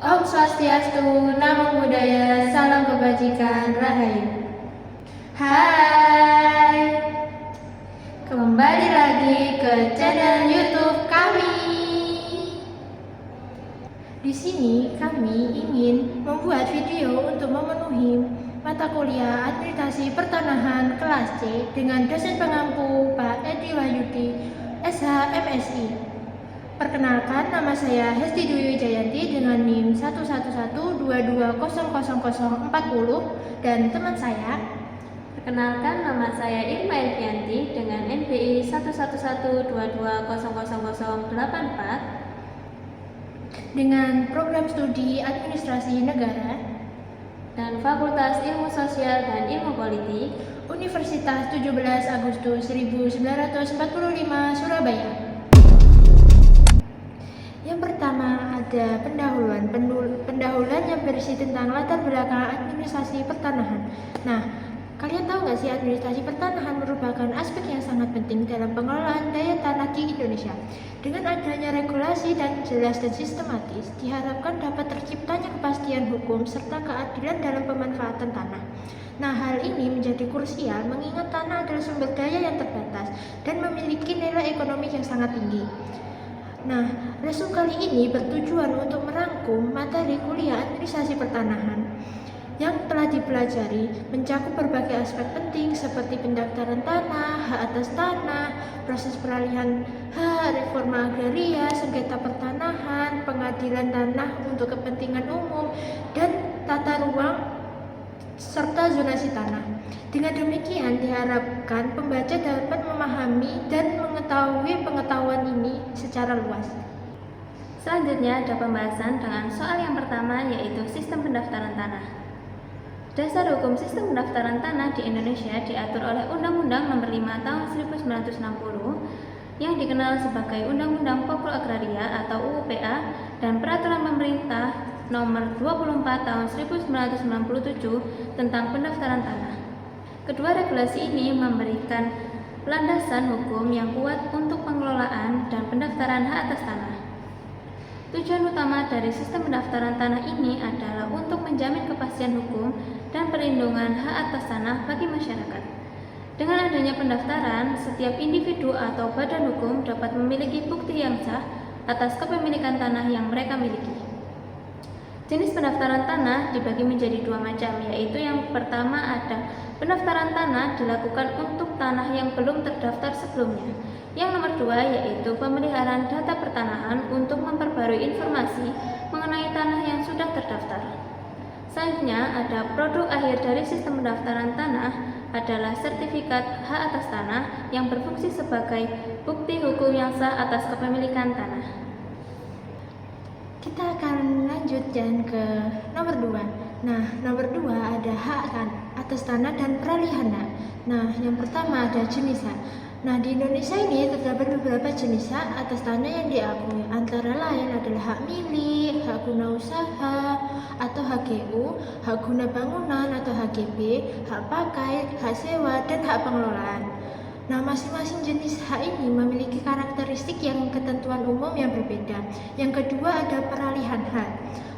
Om Swastiastu, Namo Buddhaya, Salam Kebajikan, Rahayu. Hai, kembali lagi ke channel YouTube kami. Di sini kami ingin membuat video untuk memenuhi mata kuliah Administrasi Pertanahan kelas C dengan dosen pengampu Pak Edi Wahyudi, SH MSI. Perkenalkan, nama saya Hesti Dwi Wijayanti dengan NIM 11122000040 dan teman saya. Perkenalkan, nama saya Irma Elvianti dengan NBI 11122000084 dengan program studi Administrasi Negara dan Fakultas Ilmu Sosial dan Ilmu Politik Universitas 17 Agustus 1945 Surabaya. Yang pertama ada pendahuluan yang berisi tentang latar belakang administrasi pertanahan. Nah, kalian tahu nggak sih administrasi pertanahan merupakan aspek yang sangat penting dalam pengelolaan daya tanah di Indonesia. Dengan adanya regulasi dan jelas dan sistematis, diharapkan dapat terciptanya kepastian hukum serta keadilan dalam pemanfaatan tanah. Nah, hal ini menjadi krusial mengingat tanah adalah sumber daya yang terbatas dan memiliki nilai ekonomi yang sangat tinggi. Nah, lesson kali ini bertujuan untuk merangkum materi kuliah administrasi pertanahan yang telah dipelajari, mencakup berbagai aspek penting seperti pendaftaran tanah, hak atas tanah, proses peralihan hak, reforma agraria, sengketa pertanahan, pengadilan tanah untuk kepentingan umum, dan tata ruang serta zonasi tanah. Dengan demikian diharapkan pembaca dapat memahami dan mengetahui pengetahuan ini secara luas. Selanjutnya ada pembahasan dengan soal yang pertama, yaitu sistem pendaftaran tanah. Dasar hukum sistem pendaftaran tanah di Indonesia diatur oleh Undang-Undang Nomor 5 Tahun 1960 yang dikenal sebagai Undang-Undang Pokok Agraria atau UUPA dan Peraturan Pemerintah Nomor 24 Tahun 1997 tentang pendaftaran tanah. Kedua regulasi ini memberikan landasan hukum yang kuat untuk pengelolaan dan pendaftaran hak atas tanah. Tujuan utama dari sistem pendaftaran tanah ini adalah untuk menjamin kepastian hukum dan perlindungan hak atas tanah bagi masyarakat. Dengan adanya pendaftaran, setiap individu atau badan hukum dapat memiliki bukti yang sah atas kepemilikan tanah yang mereka miliki. Jenis pendaftaran tanah dibagi menjadi dua macam, yaitu yang pertama ada pendaftaran tanah dilakukan untuk tanah yang belum terdaftar sebelumnya. Yang nomor dua yaitu pemeliharaan data pertanahan untuk memperbarui informasi mengenai tanah yang sudah terdaftar. Selanjutnya ada produk akhir dari sistem pendaftaran tanah adalah sertifikat hak atas tanah yang berfungsi sebagai bukti hukum yang sah atas kepemilikan tanah. Kita akan lanjut dan ke nomor 2. Nah, nomor 2 ada hak atas tanah dan peralihan hak. Nah, yang pertama ada jenis hak. Nah, di Indonesia ini terdapat beberapa jenis hak atas tanah yang diakui. Antara lain adalah hak milik, hak guna usaha atau HGU, hak guna bangunan atau HGB, hak pakai, hak sewa, dan hak pengelolaan. Nah, masing-masing jenis hak ini memiliki karakteristik yang ketentuan umum yang berbeda. Yang kedua ada peralihan hak.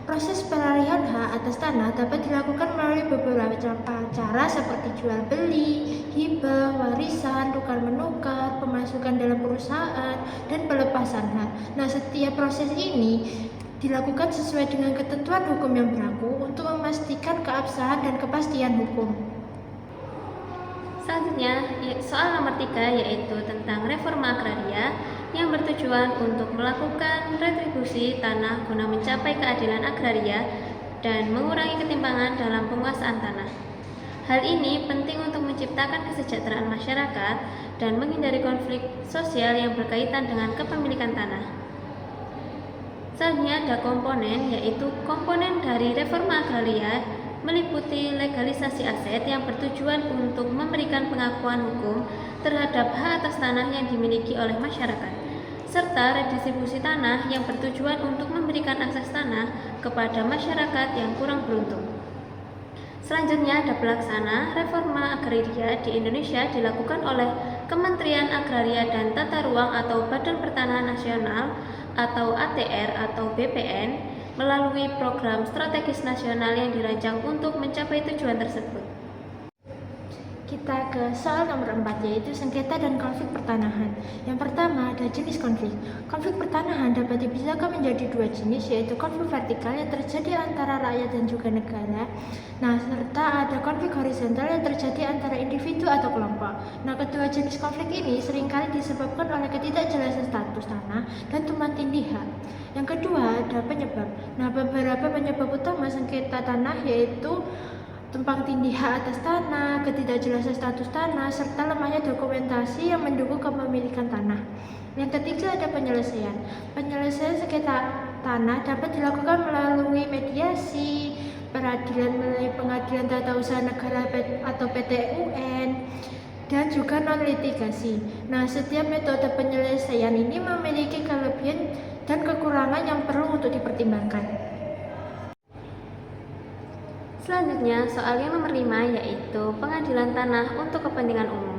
Proses peralihan hak atas tanah dapat dilakukan melalui beberapa cara seperti jual beli, hibah, warisan, tukar menukar, pemasukan dalam perusahaan, dan pelepasan hak. Nah, setiap proses ini dilakukan sesuai dengan ketentuan hukum yang berlaku untuk memastikan keabsahan dan kepastian hukum. Selanjutnya, soal nomor 3 yaitu tentang reforma agraria yang bertujuan untuk melakukan retribusi tanah guna mencapai keadilan agraria dan mengurangi ketimpangan dalam penguasaan tanah. Hal ini penting untuk menciptakan kesejahteraan masyarakat dan menghindari konflik sosial yang berkaitan dengan kepemilikan tanah. Selanjutnya ada komponen, yaitu komponen dari reforma agraria meliputi legalisasi aset yang bertujuan untuk memberikan pengakuan hukum terhadap hak atas tanah yang dimiliki oleh masyarakat, serta redistribusi tanah yang bertujuan untuk memberikan akses tanah kepada masyarakat yang kurang beruntung. Selanjutnya ada pelaksana reforma agraria di Indonesia dilakukan oleh Kementerian Agraria dan Tata Ruang atau Badan Pertanahan Nasional atau ATR atau BPN melalui program strategis nasional yang dirancang untuk mencapai tujuan tersebut. Kita ke soal nomor 4, yaitu sengketa dan konflik pertanahan. Yang pertama ada jenis konflik. Konflik pertanahan dapat dipisahkan menjadi dua jenis, yaitu konflik vertikal yang terjadi antara rakyat dan juga negara. Nah, serta ada konflik horizontal yang terjadi antara individu atau kelompok. Nah, kedua jenis konflik ini seringkali disebabkan oleh ketidakjelasan status tanah dan tumpang tindih hak. Yang kedua ada penyebab. Nah, beberapa penyebab utama sengketa tanah yaitu tumpang tindih hak atas tanah, ketidakjelasan status tanah, serta lemahnya dokumentasi yang mendukung kepemilikan tanah. Yang ketiga ada penyelesaian. Penyelesaian sengketa tanah dapat dilakukan melalui mediasi, peradilan melalui pengadilan tata usaha negara atau PT-UN, dan juga non-litigasi. Nah, setiap metode penyelesaian ini memiliki kelebihan dan kekurangan yang perlu untuk dipertimbangkan. Selanjutnya, soal yang nomor 5 yaitu pengadilan tanah untuk kepentingan umum.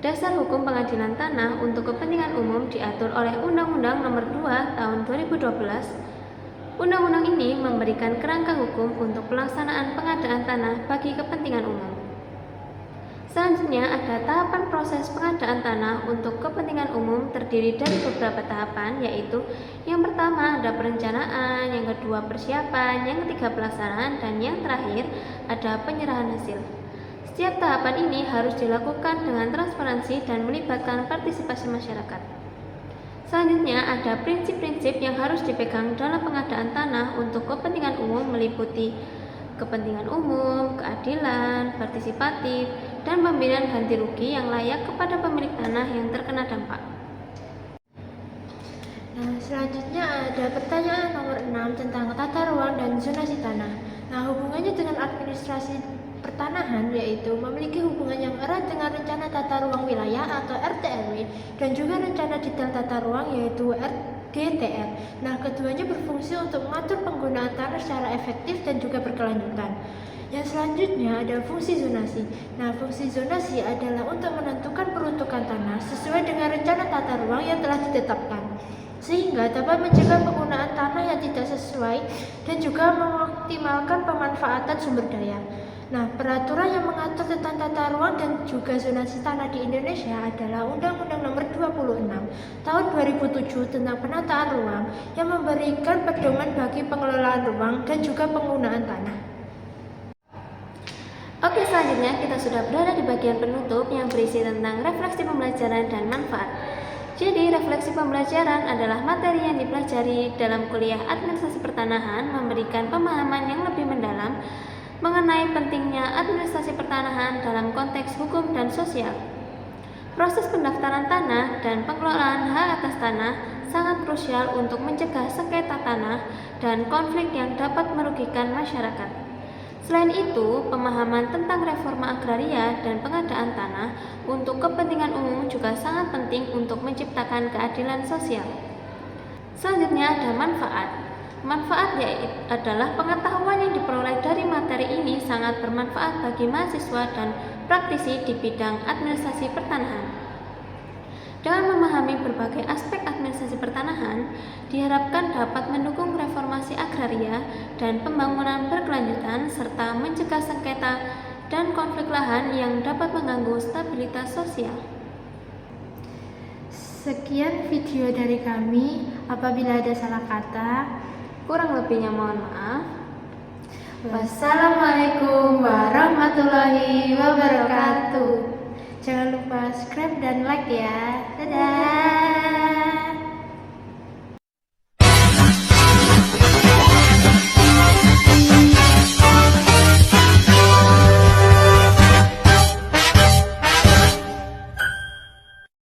Dasar hukum pengadilan tanah untuk kepentingan umum diatur oleh Undang-Undang Nomor 2 Tahun 2012. Undang-undang ini memberikan kerangka hukum untuk pelaksanaan pengadaan tanah bagi kepentingan umum. Selanjutnya ada tahapan proses pengadaan tanah untuk kepentingan umum terdiri dari beberapa tahapan, yaitu yang pertama ada perencanaan, yang kedua persiapan, yang ketiga pelaksanaan, dan yang terakhir ada penyerahan hasil. Setiap tahapan ini harus dilakukan dengan transparansi dan melibatkan partisipasi masyarakat. Selanjutnya ada prinsip-prinsip yang harus dipegang dalam pengadaan tanah untuk kepentingan umum meliputi kepentingan umum, keadilan, partisipatif, dan pemberian ganti rugi yang layak kepada pemilik tanah yang terkena dampak. Nah, selanjutnya ada pertanyaan nomor 6 tentang tata ruang dan zonasi tanah. Nah, hubungannya dengan administrasi pertanahan yaitu memiliki hubungan yang erat dengan rencana tata ruang wilayah atau RTRW dan juga rencana detail tata ruang yaitu RDTR. Nah, keduanya berfungsi untuk mengatur penggunaan tanah secara efektif dan juga berkelanjutan. Yang selanjutnya ada fungsi zonasi. Nah, fungsi zonasi adalah untuk menentukan peruntukan tanah sesuai dengan rencana tata ruang yang telah ditetapkan, sehingga dapat mencegah penggunaan tanah yang tidak sesuai dan juga mengoptimalkan pemanfaatan sumber daya. Nah, peraturan yang mengatur tentang tata ruang dan juga zonasi tanah di Indonesia adalah Undang-Undang Nomor 26 Tahun 2007 tentang penataan ruang yang memberikan pedoman bagi pengelolaan ruang dan juga penggunaan tanah. Oke, selanjutnya kita sudah berada di bagian penutup yang berisi tentang refleksi pembelajaran dan manfaat. Jadi, refleksi pembelajaran adalah materi yang dipelajari dalam kuliah administrasi pertanahan, memberikan pemahaman yang lebih mendalam mengenai pentingnya administrasi pertanahan dalam konteks hukum dan sosial. Proses pendaftaran tanah dan pengelolaan hak atas tanah sangat krusial untuk mencegah sengketa tanah dan konflik yang dapat merugikan masyarakat. Selain itu, pemahaman tentang reforma agraria dan pengadaan tanah untuk kepentingan umum juga sangat penting untuk menciptakan keadilan sosial. Selanjutnya ada manfaat. Manfaat adalah pengetahuan yang diperoleh dari materi ini sangat bermanfaat bagi mahasiswa dan praktisi di bidang administrasi pertanahan. Dengan memahami berbagai aspek administrasi pertanahan, diharapkan dapat mendukung reformasi agraria dan pembangunan berkelanjutan serta mencegah sengketa dan konflik lahan yang dapat mengganggu stabilitas sosial. Sekian video dari kami. Apabila ada salah kata, kurang lebihnya mohon maaf. Wassalamualaikum warahmatullahi wabarakatuh. Jangan lupa subscribe dan like ya. Dadah.